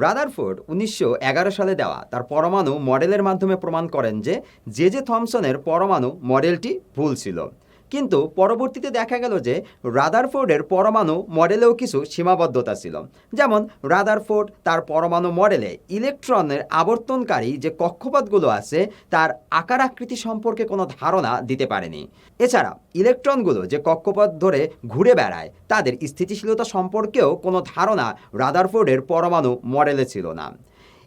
Rutherford 1911 সালে দেওয়া তার পরমাণু মডেলের মাধ্যমে প্রমাণ করেন যে থমসনের পরমাণু মডেলটি ভুল ছিল। কিন্তু পরবর্তীতে দেখা গেল যে রাদারফোর্ডের পরমাণু মডেলেও কিছু সীমাবদ্ধতা ছিল। যেমন রাদারফোর্ড তার পরমাণু মডেলে ইলেকট্রনের আবর্তনকারী যে কক্ষপথগুলো আছে তার আকার আকৃতি সম্পর্কে কোনো ধারণা দিতে পারেনি। এছাড়া ইলেকট্রনগুলো যে কক্ষপথ ধরে ঘুরে বেড়ায় তাদের স্থিতিশীলতা সম্পর্কেও কোনো ধারণা রাদারফোর্ডের পরমাণু মডেলে ছিল না।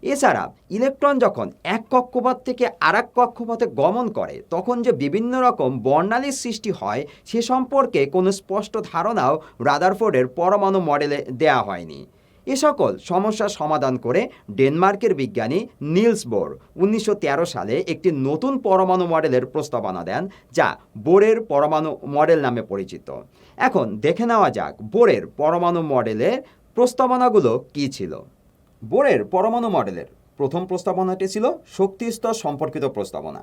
এছাড়া ইলেকট্রন যখন এক কক্ষপথ থেকে আরেক কক্ষপথে গমন করে তখন যে বিভিন্ন রকম বর্ণালীর সৃষ্টি হয় সে সম্পর্কে কোনো স্পষ্ট ধারণাও রাদারফোর্ডের পরমাণু মডেলে দেয়া হয়নি। এ সকল সমস্যার সমাধান করে ডেনমার্কের বিজ্ঞানী নিলস বোর 1913 সালে একটি নতুন পরমাণু মডেলের প্রস্তাবনা দেন, যা বোরের পরমাণু মডেল নামে পরিচিত। এখন দেখে নেওয়া যাক বোরের পরমাণু মডেলের প্রস্তাবনাগুলো কী ছিল। বোরের পরমাণু মডেলের প্রথম প্রস্তাবনাটি ছিল শক্তি স্তর সম্পর্কিত প্রস্তাবনা।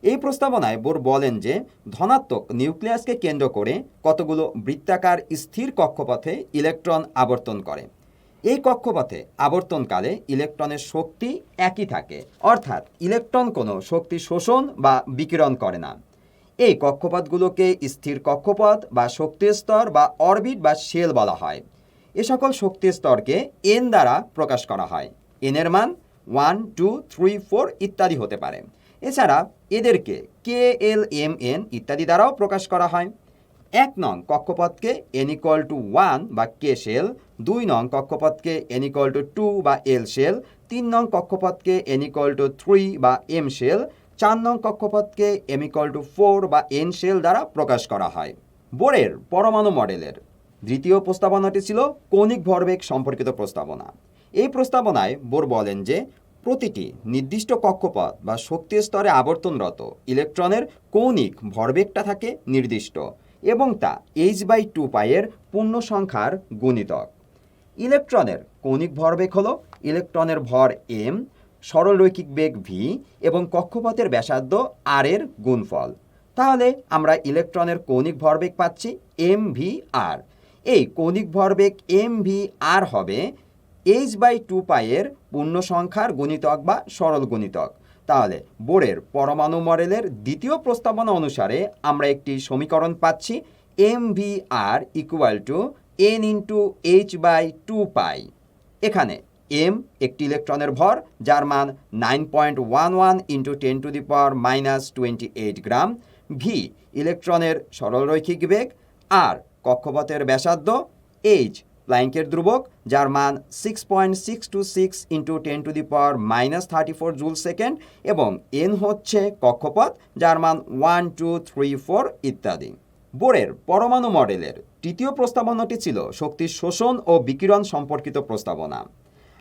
এই প্রস্তাবনায় বোর বলেন যে ধনাত্মক নিউক্লিয়াসকে কেন্দ্র করে কতগুলো বৃত্তাকার স্থির কক্ষপথে ইলেকট্রন আবর্তন করে। এই কক্ষপথে আবর্তনকালে ইলেকট্রনের শক্তি একই থাকে, অর্থাৎ ইলেকট্রন কোনো শক্তি শোষণ বা বিকিরণ করে না। এই কক্ষপথগুলোকে স্থির কক্ষপথ বা শক্তি স্তর বা অরবিট বা শেল বলা হয়। এ সকল শক্তি স্তরকে এন দ্বারা প্রকাশ করা হয়। এনের মান 1, 2, 3, 4 ইত্যাদি হতে পারে। এছাড়া এদেরকে কে, এল, এম, এন ইত্যাদি দ্বারাও প্রকাশ করা হয়। 1 নং কক্ষপথকে n=1 বা কে শেল, 2 নং কক্ষপথকে n=2 বা এল শেল, 3 নং কক্ষপথকে n=3 বা এম শেল, 4 নং কক্ষপথকে m=4 বা এন শেল দ্বারা প্রকাশ করা হয়। বোরের পরমাণু মডেলের দ্বিতীয় প্রস্তাবনাটি ছিল কৌণিক ভরবেগ সম্পর্কিত প্রস্তাবনা। এই প্রস্তাবনায় বোর বলেন যে প্রতিটি নির্দিষ্ট কক্ষপথ বা শক্তি স্তরে আবর্তনরত ইলেকট্রনের কৌণিক ভরবেগটা থাকে নির্দিষ্ট এবং তা h/2π এর পূর্ণ সংখ্যার গুণিতক। ইলেকট্রনের কৌণিক ভরবেগ হল ইলেকট্রনের ভর m, সরলরৈখিক বেগ v এবং কক্ষপথের ব্যাসার্ধ r এর গুণফল। তাহলে আমরা ইলেকট্রনের কৌণিক ভরবেগ পাচ্ছি mvr। এই কৌণিক ভরবেগ mvr হবে h/2π এর পূর্ণ সংখ্যার গুণিতক বা সরল গুণিতক। তাহলে বোরের পরমাণু মডেলের দ্বিতীয় প্রস্তাবনা অনুসারে আমরা একটি সমীকরণ পাচ্ছি mvr = n/h/2π। এখানে m একটি ইলেকট্রনের ভর যার মান 9.11 × 10⁻28 গ্রাম, v ইলেকট্রনের সরলরৈখিক বেগ, আর কক্ষপথের ব্যাসার্ধ, h প্ল্যাঙ্কের ধ্রুবক যার মান 6.626 × 10⁻34 জুল সেকেন্ড এবং n হচ্ছে কক্ষপথ যার মান 1, 2, 3, 4 ইত্যাদি। বোরের পরমাণু মডেলের তৃতীয় প্রস্তাবনাটি ছিল শক্তির শোষণ ও বিকিরণ সম্পর্কিত প্রস্তাবনা।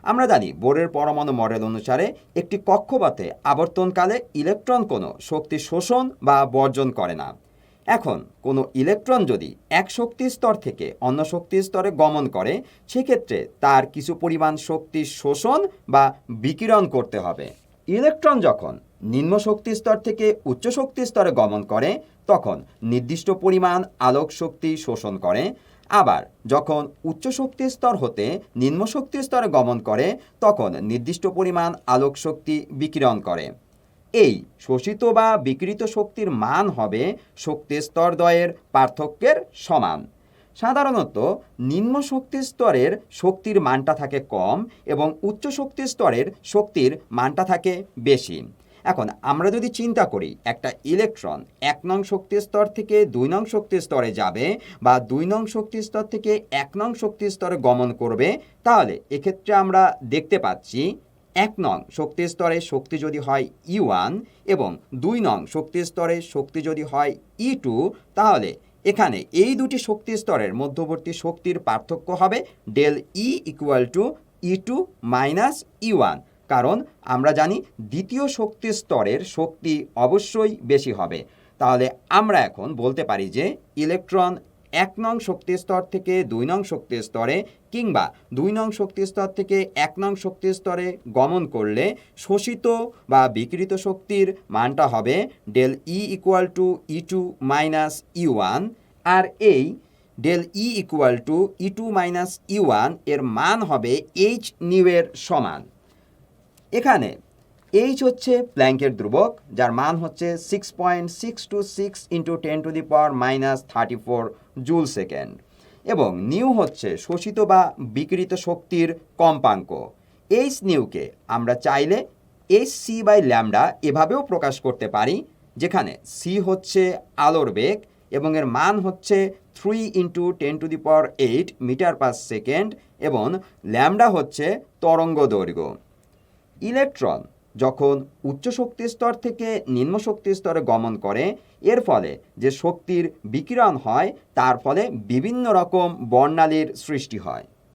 আমরা জানি বোরের পরমাণু মডেল অনুসারে একটি কক্ষপথে আবর্তনকালে ইলেকট্রন কোনো শক্তি শোষণ বা বর্জন করে না। এখন কোনো ইলেকট্রন যদি এক শক্তি স্তর থেকে অন্য শক্তি স্তরে গমন করে সেক্ষেত্রে তার কিছু পরিমাণ শক্তি শোষণ বা বিকিরণ করতে হবে। ইলেকট্রন যখন নিম্ন শক্তি স্তর থেকে উচ্চ শক্তি স্তরে গমন করে তখন নির্দিষ্ট পরিমাণ আলোক শক্তি শোষণ করে, আবার যখন উচ্চ শক্তি স্তর হতে নিম্ন শক্তি স্তরে গমন করে তখন নির্দিষ্ট পরিমাণ আলোক শক্তি বিকিরণ করে। এই শোষিত বা বিকিরিত শক্তির মান হবে শক্তি স্তর দ্বয়ের পার্থক্যের সমান। সাধারণত নিম্ন শক্তি স্তরের শক্তির মানটা থাকে কম এবং উচ্চ শক্তি স্তরের শক্তির মানটা থাকে বেশি। এখন আমরা যদি চিন্তা করি একটা ইলেকট্রন 1 নং শক্তি স্তর থেকে 2 নং শক্তি স্তরে যাবে বা 2 নং শক্তি স্তর থেকে 1 নং শক্তি স্তরে গমন করবে, তাহলে এক্ষেত্রে আমরা দেখতে পাচ্ছি 1 নং শক্তি স্তরে শক্তি যদি হয় E1 এবং 2 নং শক্তি স্তরে শক্তি যদি হয় E2, তাহলে এখানে এই দুটি শক্তি স্তরের মধ্যবর্তী শক্তির পার্থক্য হবে ∆E = E2 - E1, কারণ আমরা জানি দ্বিতীয় শক্তি স্তরের শক্তি অবশ্যই বেশি হবে। তাহলে আমরা এখন বলতে পারি যে ইলেকট্রন 1 নং শক্তি স্তর থেকে 2 নং শক্তি স্তরে কিংবা 2 নং শক্তি স্তর থেকে 1 নং শক্তি স্তরে গমন করলে শোষিত বা বিকিরিত শক্তির মানটা হবে ∆E = E2 - E1। আর এই del E equal to E2 minus E1 এর মান হবে এইচ নিউ এর সমান। এখানে এইচ হচ্ছে প্ল্যাঙ্কের ধ্রুবক, যার মান হচ্ছে 6.626 ইন্টু 10⁻⁻34 জুল সেকেন্ড, এবং নিউ হচ্ছে শোষিত বা বিকিরিত শক্তির কম্পাঙ্ক। এইচ নিউকে আমরা চাইলে hc/λ এভাবেও প্রকাশ করতে পারি, যেখানে সি হচ্ছে আলোর বেগ এবং এর মান হচ্ছে 3 ইন্টু 10⁸ মিটার পার সেকেন্ড, এবং ল্যামডা হচ্ছে তরঙ্গ দৈর্ঘ্য। ইলেকট্রন যখন উচ্চ শক্তি স্তর থেকে নিম্ন শক্তি স্তরে গমন করে, এর ফলে যে শক্তির বিকিরণ হয় তার ফলে বিভিন্ন রকম বর্ণালীর সৃষ্টি হয়।